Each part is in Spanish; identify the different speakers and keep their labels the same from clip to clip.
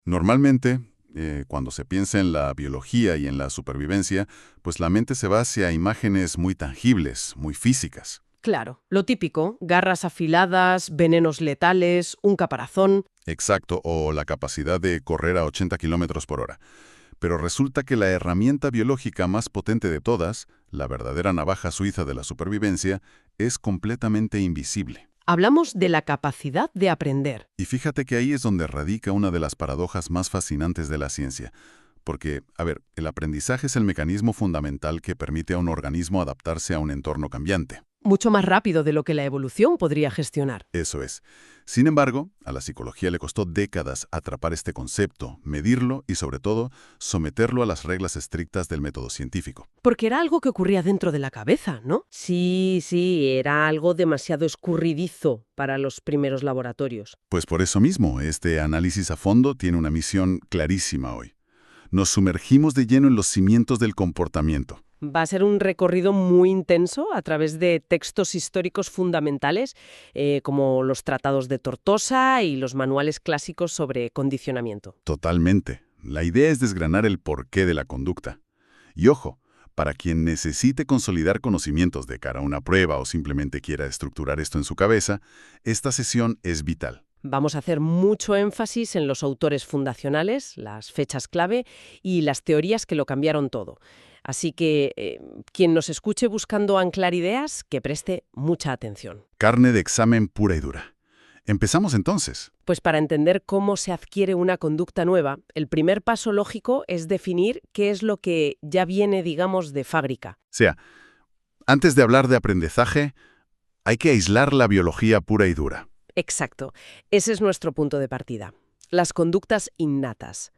Speaker 1: Normalmente, cuando se piensa en la biología y en la supervivencia, pues la mente se va hacia imágenes muy tangibles, muy físicas.
Speaker 2: Claro, lo típico, garras afiladas, venenos letales, un caparazón.
Speaker 1: Exacto, o la capacidad de correr a 80 kilómetros por hora. Pero resulta que la herramienta biológica más potente de todas, la verdadera navaja suiza de la supervivencia, es completamente invisible.
Speaker 2: Hablamos de la capacidad de aprender.
Speaker 1: Y fíjate que ahí es donde radica una de las paradojas más fascinantes de la ciencia. Porque, a ver, el aprendizaje es el mecanismo fundamental que permite a un organismo adaptarse a un entorno cambiante.
Speaker 2: Mucho más rápido de lo que la evolución podría gestionar.
Speaker 1: Eso es. Sin embargo, a la psicología le costó décadas atrapar este concepto, medirlo y, sobre todo, someterlo a las reglas estrictas del método científico.
Speaker 2: Porque era algo que ocurría dentro de la cabeza, ¿no? Sí, sí, era algo demasiado escurridizo para los primeros laboratorios.
Speaker 1: Pues por eso mismo, este análisis a fondo tiene una misión clarísima hoy. Nos sumergimos de lleno en los cimientos del comportamiento.
Speaker 2: Va a ser un recorrido muy intenso a través de textos históricos fundamentales, como los tratados de Tortosa y los manuales clásicos sobre condicionamiento.
Speaker 1: Totalmente. La idea es desgranar el porqué de la conducta. Y ojo, para quien necesite consolidar conocimientos de cara a una prueba o simplemente quiera estructurar esto en su cabeza, esta sesión es vital.
Speaker 2: Vamos a hacer mucho énfasis en los autores fundacionales, las fechas clave y las teorías que lo cambiaron todo. Así que quien nos escuche buscando anclar ideas, que preste mucha atención.
Speaker 1: Carne de examen pura y dura. Empezamos entonces.
Speaker 2: Pues para entender cómo se adquiere una conducta nueva, el primer paso lógico es definir qué es lo que ya viene, digamos, de fábrica.
Speaker 1: O sea, antes de hablar de aprendizaje, hay que aislar la biología pura y dura.
Speaker 2: Exacto. Ese es nuestro punto de partida. Las conductas innatas.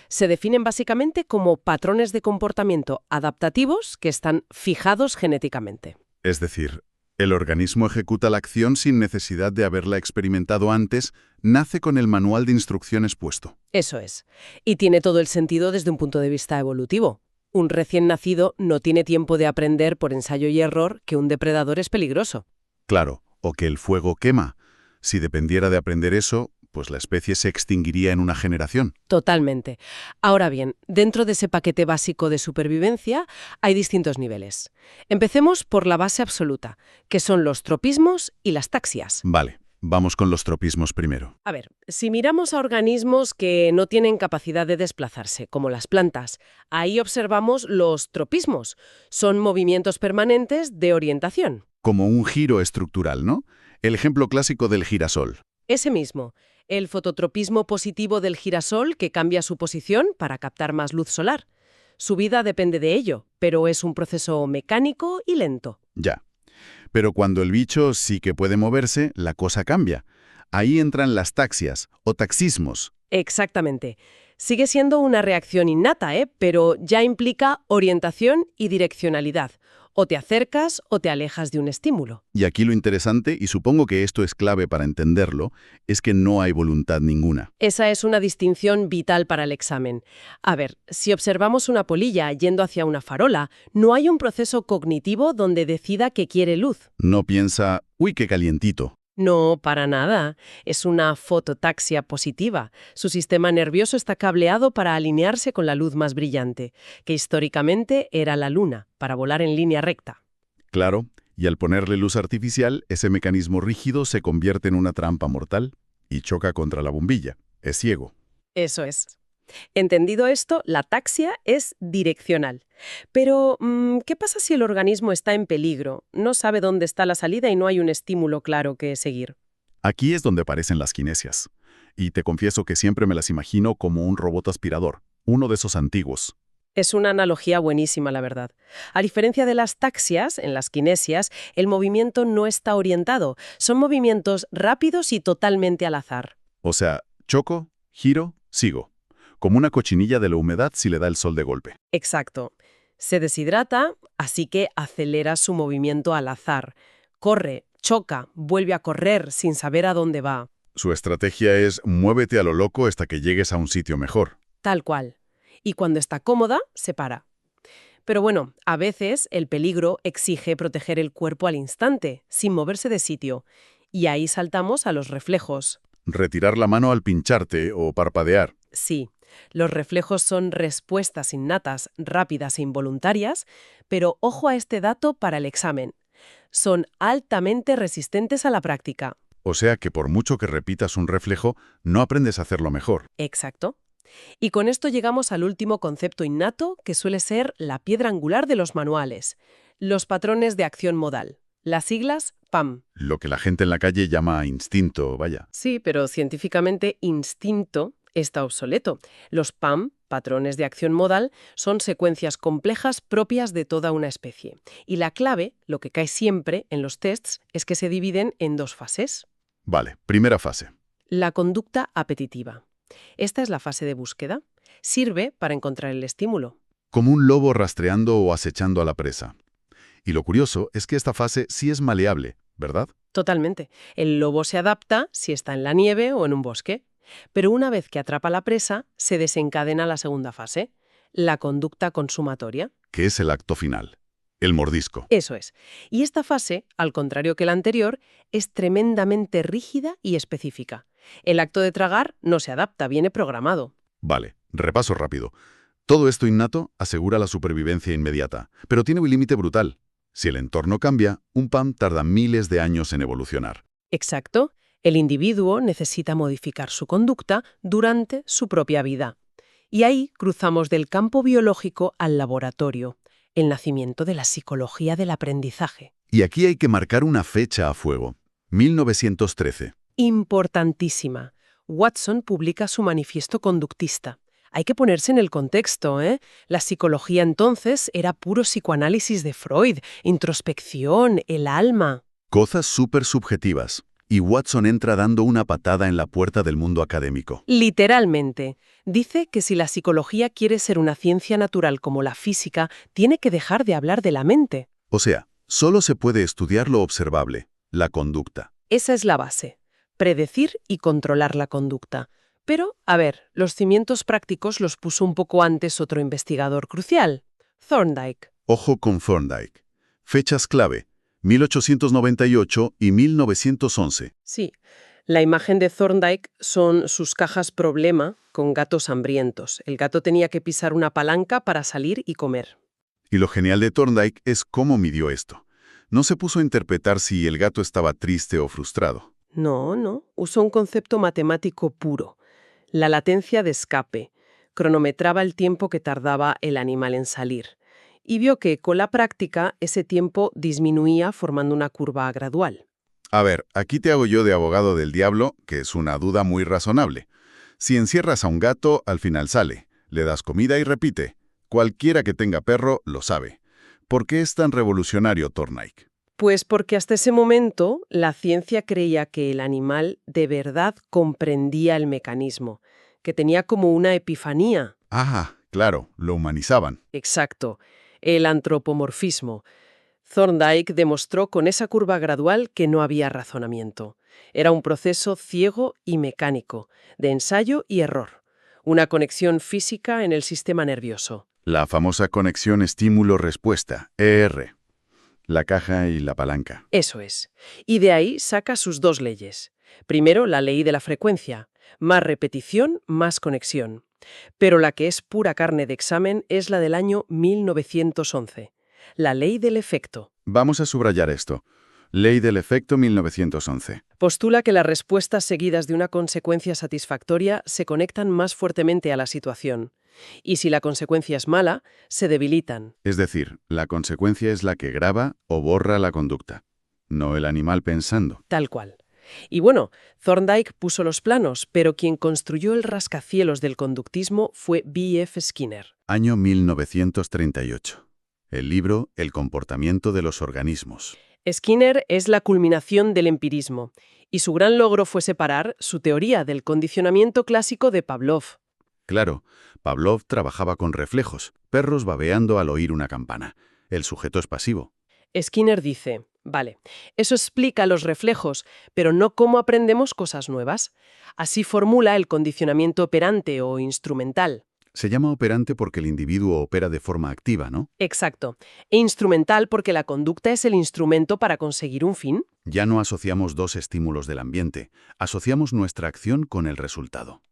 Speaker 2: Se definen básicamente como patrones de comportamiento adaptativos que están fijados genéticamente.
Speaker 1: Es decir, el organismo ejecuta la acción sin necesidad de haberla experimentado antes, nace con el manual de instrucciones puesto.
Speaker 2: Eso es. Y tiene todo el sentido desde un punto de vista evolutivo. Un recién nacido no tiene tiempo de aprender por ensayo y error que un depredador es peligroso.
Speaker 1: Claro, o que el fuego quema. Si dependiera de aprender eso, pues la especie se extinguiría en una generación.
Speaker 2: Totalmente. Ahora bien, dentro de ese paquete básico de supervivencia hay distintos niveles. Empecemos por la base absoluta, que son los tropismos y las taxias.
Speaker 1: Vale, vamos con los tropismos primero.
Speaker 2: A ver, si miramos a organismos que no tienen capacidad de desplazarse, como las plantas, ahí observamos los tropismos. Son movimientos permanentes de orientación.
Speaker 1: Como un giro estructural, ¿no? El ejemplo clásico del girasol.
Speaker 2: Ese mismo, el fototropismo positivo del girasol que cambia su posición para captar más luz solar. Su vida depende de ello, pero es un proceso mecánico y lento.
Speaker 1: Ya. Pero cuando el bicho sí que puede moverse, la cosa cambia. Ahí entran las taxias o taxismos.
Speaker 2: Exactamente. Sigue siendo una reacción innata, pero ya implica orientación y direccionalidad. O te acercas o te alejas de un estímulo.
Speaker 1: Y aquí lo interesante, y supongo que esto es clave para entenderlo, es que no hay voluntad ninguna.
Speaker 2: Esa es una distinción vital para el examen. A ver, si observamos una polilla yendo hacia una farola, no hay un proceso cognitivo donde decida que quiere luz.
Speaker 1: No piensa, uy, qué calientito.
Speaker 2: No, para nada. Es una fototaxia positiva. Su sistema nervioso está cableado para alinearse con la luz más brillante, que históricamente era la luna, para volar en línea recta.
Speaker 1: Claro, y al ponerle luz artificial, ese mecanismo rígido se convierte en una trampa mortal y choca contra la bombilla. Es ciego.
Speaker 2: Eso es. Entendido esto, la taxia es direccional. Pero, ¿qué pasa si el organismo está en peligro? No sabe dónde está la salida y no hay un estímulo claro que seguir.
Speaker 1: Aquí es donde aparecen las kinesias. Y te confieso que siempre me las imagino como un robot aspirador, uno de esos antiguos.
Speaker 2: Es una analogía buenísima, la verdad. A diferencia de las taxias, en las kinesias, el movimiento no está orientado. Son movimientos rápidos y totalmente al azar.
Speaker 1: O sea, choco, giro, sigo. Como una cochinilla de la humedad si le da el sol de golpe.
Speaker 2: Exacto. Se deshidrata, así que acelera su movimiento al azar. Corre, choca, vuelve a correr sin saber a dónde va.
Speaker 1: Su estrategia es muévete a lo loco hasta que llegues a un sitio mejor.
Speaker 2: Tal cual. Y cuando está cómoda, se para. Pero bueno, a veces el peligro exige proteger el cuerpo al instante, sin moverse de sitio. Y ahí saltamos a los reflejos.
Speaker 1: Retirar la mano al pincharte o parpadear.
Speaker 2: Sí, los reflejos son respuestas innatas, rápidas e involuntarias, pero ojo a este dato para el examen. Son altamente resistentes a la práctica.
Speaker 1: O sea que por mucho que repitas un reflejo, no aprendes a hacerlo mejor.
Speaker 2: Exacto. Y con esto llegamos al último concepto innato, que suele ser la piedra angular de los manuales, los patrones de acción modal. Las siglas PAM.
Speaker 1: Lo que la gente en la calle llama instinto, vaya.
Speaker 2: Sí, pero científicamente instinto está obsoleto. Los PAM, patrones de acción modal, son secuencias complejas propias de toda una especie. Y la clave, lo que cae siempre en los tests, es que se dividen en dos fases.
Speaker 1: Vale, primera fase.
Speaker 2: La conducta apetitiva. Esta es la fase de búsqueda. Sirve para encontrar el estímulo.
Speaker 1: Como un lobo rastreando o acechando a la presa. Y lo curioso es que esta fase sí es maleable, ¿verdad?
Speaker 2: Totalmente. El lobo se adapta si está en la nieve o en un bosque. Pero una vez que atrapa la presa, se desencadena la segunda fase, la conducta consumatoria.
Speaker 1: Que es el acto final, el mordisco.
Speaker 2: Eso es. Y esta fase, al contrario que la anterior, es tremendamente rígida y específica. El acto de tragar no se adapta, viene programado.
Speaker 1: Vale, repaso rápido. Todo esto innato asegura la supervivencia inmediata, pero tiene un límite brutal. Si el entorno cambia, un PAM tarda miles de años en evolucionar.
Speaker 2: Exacto. El individuo necesita modificar su conducta durante su propia vida. Y ahí cruzamos del campo biológico al laboratorio, el nacimiento de la psicología del aprendizaje.
Speaker 1: Y aquí hay que marcar una fecha a fuego. 1913.
Speaker 2: Importantísima. Watson publica su manifiesto conductista. Hay que ponerse en el contexto, ¿eh? La psicología entonces era puro psicoanálisis de Freud, introspección, el alma.
Speaker 1: Cosas súper subjetivas. Y Watson entra dando una patada en la puerta del mundo académico.
Speaker 2: Literalmente. Dice que si la psicología quiere ser una ciencia natural como la física, tiene que dejar de hablar de la mente.
Speaker 1: O sea, solo se puede estudiar lo observable, la conducta.
Speaker 2: Esa es la base. Predecir y controlar la conducta. Pero, a ver, los cimientos prácticos los puso un poco antes otro investigador crucial, Thorndike.
Speaker 1: Ojo con Thorndike. Fechas clave, 1898 y 1911.
Speaker 2: Sí, la imagen de Thorndike son sus cajas problema con gatos hambrientos. El gato tenía que pisar una palanca para salir y comer.
Speaker 1: Y lo genial de Thorndike es cómo midió esto. No se puso a interpretar si el gato estaba triste o frustrado.
Speaker 2: No, usó un concepto matemático puro. La latencia de escape. Cronometraba el tiempo que tardaba el animal en salir. Y vio que con la práctica ese tiempo disminuía formando una curva gradual.
Speaker 1: A ver, aquí te hago yo de abogado del diablo, que es una duda muy razonable. Si encierras a un gato, al final sale. Le das comida y repite. Cualquiera que tenga perro lo sabe. ¿Por qué es tan revolucionario Thorndike?
Speaker 2: Pues porque hasta ese momento la ciencia creía que el animal de verdad comprendía el mecanismo, que tenía como una epifanía.
Speaker 1: Ah, claro, lo humanizaban.
Speaker 2: Exacto, el antropomorfismo. Thorndike demostró con esa curva gradual que no había razonamiento. Era un proceso ciego y mecánico, de ensayo y error. Una conexión física en el sistema nervioso.
Speaker 1: La famosa conexión estímulo-respuesta, ER. La caja y la palanca.
Speaker 2: Eso es. Y de ahí saca sus dos leyes. Primero, la ley de la frecuencia. Más repetición, más conexión. Pero la que es pura carne de examen es la del año 1911. La ley del efecto.
Speaker 1: Vamos a subrayar esto. Ley del efecto 1911.
Speaker 2: Postula que las respuestas seguidas de una consecuencia satisfactoria se conectan más fuertemente a la situación. Y si la consecuencia es mala, se debilitan.
Speaker 1: Es decir, la consecuencia es la que graba o borra la conducta, no el animal pensando.
Speaker 2: Tal cual. Y bueno, Thorndike puso los planos, pero quien construyó el rascacielos del conductismo fue B.F. Skinner.
Speaker 1: Año 1938. El libro El comportamiento de los organismos.
Speaker 2: Skinner es la culminación del empirismo, y su gran logro fue separar su teoría del condicionamiento clásico de Pavlov.
Speaker 1: Claro, Pavlov trabajaba con reflejos, perros babeando al oír una campana. El sujeto es pasivo.
Speaker 2: Skinner dice, vale, eso explica los reflejos, pero no cómo aprendemos cosas nuevas. Así formula el condicionamiento operante o instrumental.
Speaker 1: Se llama operante porque el individuo opera de forma activa, ¿no?
Speaker 2: Exacto. E instrumental porque la conducta es el instrumento para conseguir un fin.
Speaker 1: Ya no asociamos dos estímulos del ambiente, asociamos nuestra acción con el resultado.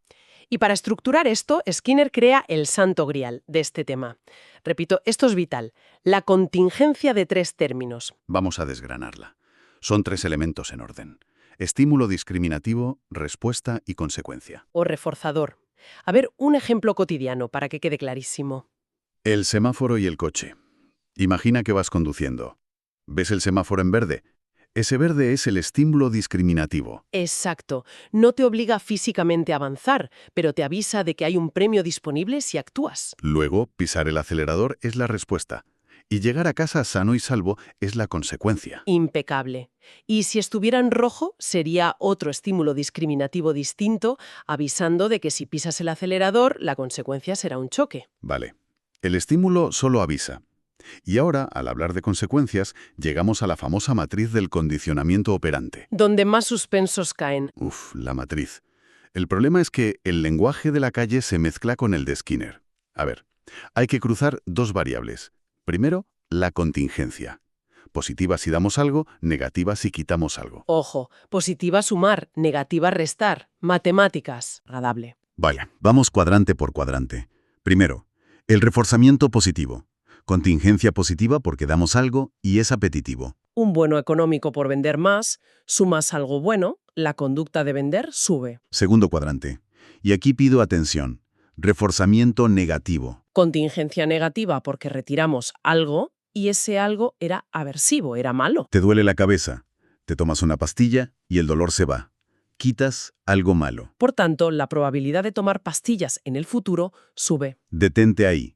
Speaker 2: Y para estructurar esto, Skinner crea el santo grial de este tema. Repito, esto es vital. La contingencia de 3 términos.
Speaker 1: Vamos a desgranarla. Son 3 elementos en orden: estímulo discriminativo, respuesta y consecuencia.
Speaker 2: O reforzador. A ver, un ejemplo cotidiano para que quede clarísimo.
Speaker 1: El semáforo y el coche. Imagina que vas conduciendo. ¿Ves el semáforo en verde? Ese verde es el estímulo discriminativo.
Speaker 2: Exacto. No te obliga físicamente a avanzar, pero te avisa de que hay un premio disponible si actúas.
Speaker 1: Luego, pisar el acelerador es la respuesta. Y llegar a casa sano y salvo es la consecuencia.
Speaker 2: Impecable. Y si estuviera en rojo, sería otro estímulo discriminativo distinto, avisando de que si pisas el acelerador, la consecuencia será un choque.
Speaker 1: Vale. El estímulo solo avisa. Y ahora, al hablar de consecuencias, llegamos a la famosa matriz del condicionamiento operante.
Speaker 2: Donde más suspensos caen.
Speaker 1: Uf, la matriz. El problema es que el lenguaje de la calle se mezcla con el de Skinner. A ver, hay que cruzar 2 variables. Primero, la contingencia. Positiva si damos algo, negativa si quitamos algo.
Speaker 2: Ojo, positiva sumar, negativa restar. Matemáticas. Agradable.
Speaker 1: Vaya, vamos cuadrante por cuadrante. Primero, el reforzamiento positivo. Contingencia positiva porque damos algo y es apetitivo.
Speaker 2: Un bono económico por vender más, sumas algo bueno, la conducta de vender sube.
Speaker 1: Segundo cuadrante. Y aquí pido atención. Reforzamiento negativo.
Speaker 2: Contingencia negativa porque retiramos algo y ese algo era aversivo, era malo.
Speaker 1: Te duele la cabeza. Te tomas una pastilla y el dolor se va. Quitas algo malo.
Speaker 2: Por tanto, la probabilidad de tomar pastillas en el futuro sube.
Speaker 1: Detente ahí.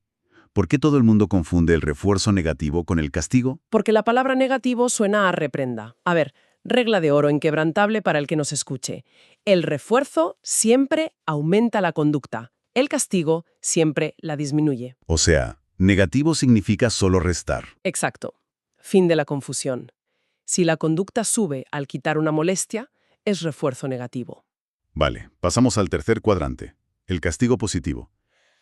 Speaker 1: ¿Por qué todo el mundo confunde el refuerzo negativo con el castigo?
Speaker 2: Porque la palabra negativo suena a reprenda. A ver, regla de oro inquebrantable para el que nos escuche. El refuerzo siempre aumenta la conducta. El castigo siempre la disminuye.
Speaker 1: O sea, negativo significa solo restar.
Speaker 2: Exacto. Fin de la confusión. Si la conducta sube al quitar una molestia, es refuerzo negativo.
Speaker 1: Vale, pasamos al tercer cuadrante. El castigo positivo.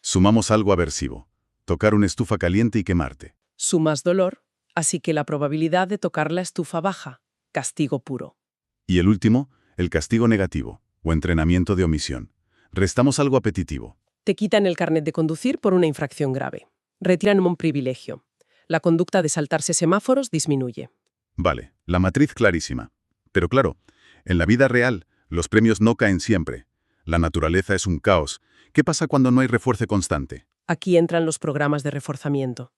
Speaker 1: Sumamos algo aversivo. Tocar una estufa caliente y quemarte.
Speaker 2: Sumas dolor, así que la probabilidad de tocar la estufa baja. Castigo puro.
Speaker 1: Y el último, el castigo negativo, o entrenamiento de omisión. Restamos algo apetitivo.
Speaker 2: Te quitan el carnet de conducir por una infracción grave. Retiran un privilegio. La conducta de saltarse semáforos disminuye.
Speaker 1: Vale, la matriz clarísima. Pero claro, en la vida real, los premios no caen siempre. La naturaleza es un caos. ¿Qué pasa cuando no hay refuerzo constante?
Speaker 2: Aquí entran los programas de reforzamiento.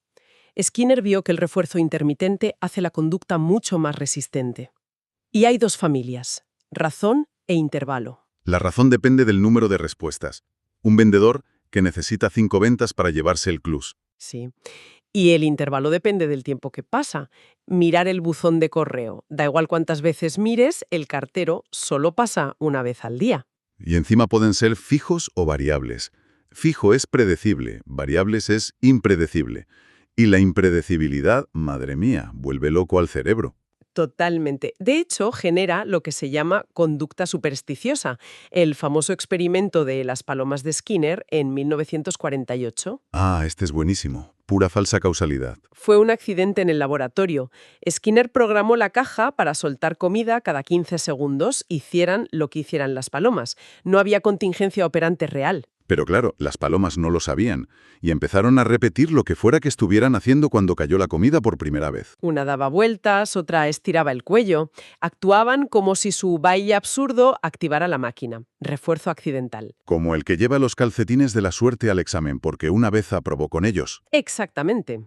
Speaker 2: Skinner vio que el refuerzo intermitente hace la conducta mucho más resistente. Y hay 2 familias, razón e intervalo.
Speaker 1: La razón depende del número de respuestas. Un vendedor que necesita 5 ventas para llevarse el clus.
Speaker 2: Sí. Y el intervalo depende del tiempo que pasa. Mirar el buzón de correo. Da igual cuántas veces mires, el cartero solo pasa una vez al día.
Speaker 1: Y encima pueden ser fijos o variables. Fijo es predecible, variables es impredecible. Y la impredecibilidad, madre mía, vuelve loco al cerebro.
Speaker 2: Totalmente. De hecho, genera lo que se llama conducta supersticiosa, el famoso experimento de las palomas de Skinner en 1948.
Speaker 1: Ah, este es buenísimo. Pura falsa causalidad.
Speaker 2: Fue un accidente en el laboratorio. Skinner programó la caja para soltar comida cada 15 segundos, hicieran lo que hicieran las palomas. No había contingencia operante real.
Speaker 1: Pero claro, las palomas no lo sabían, y empezaron a repetir lo que fuera que estuvieran haciendo cuando cayó la comida por primera vez.
Speaker 2: Una daba vueltas, otra estiraba el cuello. Actuaban como si su baile absurdo activara la máquina. Refuerzo accidental.
Speaker 1: Como el que lleva los calcetines de la suerte al examen porque una vez aprobó con ellos.
Speaker 2: Exactamente.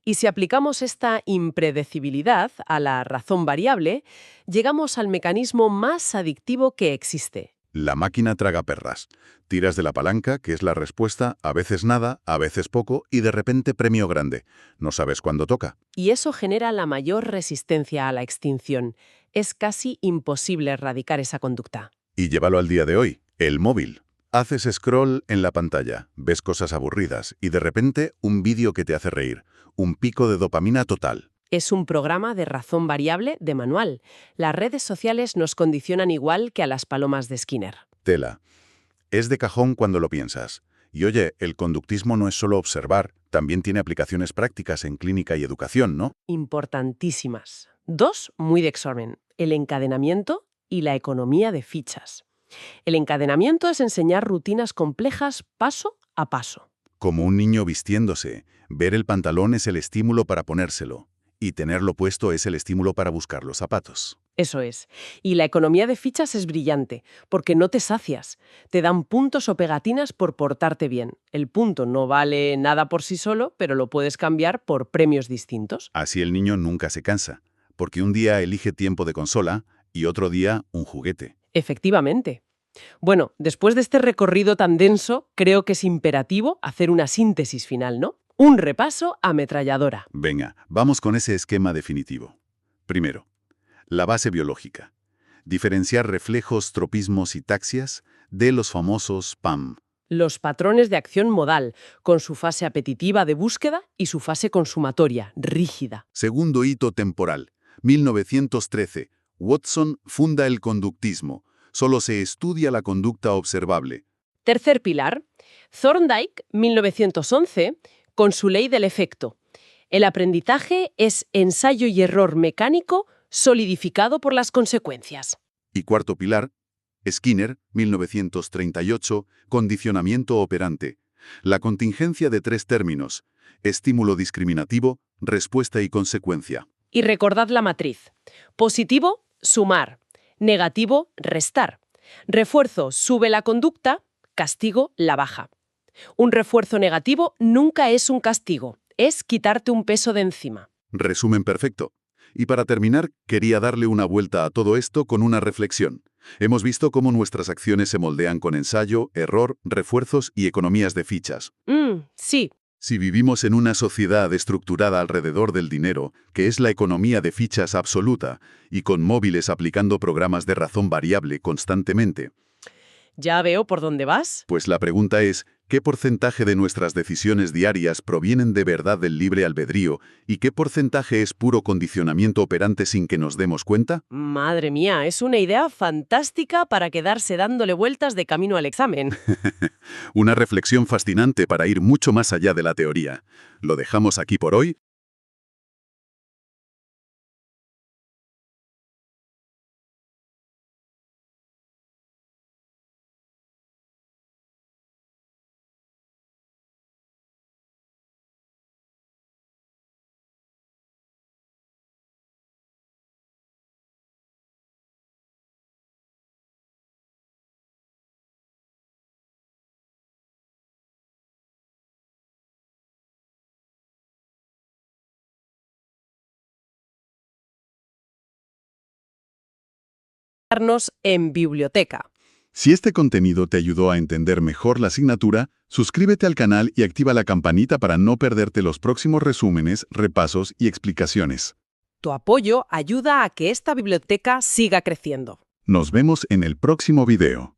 Speaker 2: Y si aplicamos esta impredecibilidad a la razón variable, llegamos al mecanismo más adictivo que existe.
Speaker 1: La máquina traga perras. Tiras de la palanca, que es la respuesta, a veces nada, a veces poco, y de repente premio grande. No sabes cuándo toca.
Speaker 2: Y eso genera la mayor resistencia a la extinción. Es casi imposible erradicar esa conducta.
Speaker 1: Y llévalo al día de hoy, el móvil. Haces scroll en la pantalla, ves cosas aburridas, y de repente un vídeo que te hace reír. Un pico de dopamina total.
Speaker 2: Es un programa de razón variable de manual. Las redes sociales nos condicionan igual que a las palomas de Skinner.
Speaker 1: Tela. Es de cajón cuando lo piensas. Y oye, el conductismo no es solo observar, también tiene aplicaciones prácticas en clínica y educación, ¿no?
Speaker 2: Importantísimas. 2 muy de examen: el encadenamiento y la economía de fichas. El encadenamiento es enseñar rutinas complejas paso a paso.
Speaker 1: Como un niño vistiéndose, ver el pantalón es el estímulo para ponérselo, y tenerlo puesto es el estímulo para buscar los zapatos.
Speaker 2: Eso es. Y la economía de fichas es brillante, porque no te sacias. Te dan puntos o pegatinas por portarte bien. El punto no vale nada por sí solo, pero lo puedes cambiar por premios distintos.
Speaker 1: Así el niño nunca se cansa, porque un día elige tiempo de consola y otro día un juguete.
Speaker 2: Efectivamente. Bueno, después de este recorrido tan denso, creo que es imperativo hacer una síntesis final, ¿no? Un repaso ametralladora.
Speaker 1: Venga, vamos con ese esquema definitivo. Primero, la base biológica. Diferenciar reflejos, tropismos y taxias de los famosos PAM.
Speaker 2: Los patrones de acción modal, con su fase apetitiva de búsqueda y su fase consumatoria, rígida.
Speaker 1: Segundo hito temporal. 1913. Watson funda el conductismo. Solo se estudia la conducta observable.
Speaker 2: Tercer pilar. Thorndike, 1911, con su ley del efecto. El aprendizaje es ensayo y error mecánico solidificado por las consecuencias.
Speaker 1: Y cuarto pilar. Skinner, 1938, condicionamiento operante. La contingencia de tres términos: estímulo discriminativo, respuesta y consecuencia.
Speaker 2: Y recordad la matriz. Positivo, sumar. Negativo, restar. Refuerzo, sube la conducta. Castigo, la baja. Un refuerzo negativo nunca es un castigo. Es quitarte un peso de encima.
Speaker 1: Resumen perfecto. Y para terminar, quería darle una vuelta a todo esto con una reflexión. Hemos visto cómo nuestras acciones se moldean con ensayo, error, refuerzos y economías de fichas.
Speaker 2: Sí.
Speaker 1: Si vivimos en una sociedad estructurada alrededor del dinero, que es la economía de fichas absoluta, y con móviles aplicando programas de razón variable constantemente,
Speaker 2: Ya veo por dónde vas.
Speaker 1: pues la pregunta es, ¿qué porcentaje de nuestras decisiones diarias provienen de verdad del libre albedrío y qué porcentaje es puro condicionamiento operante sin que nos demos cuenta?
Speaker 2: Madre mía, es una idea fantástica para quedarse dándole vueltas de camino al examen.
Speaker 1: Una reflexión fascinante para ir mucho más allá de la teoría. Lo dejamos aquí por hoy.
Speaker 2: En biblioteca.
Speaker 1: Si este contenido te ayudó a entender mejor la asignatura, suscríbete al canal y activa la campanita para no perderte los próximos resúmenes, repasos y explicaciones.
Speaker 2: Tu apoyo ayuda a que esta biblioteca siga creciendo.
Speaker 1: Nos vemos en el próximo video.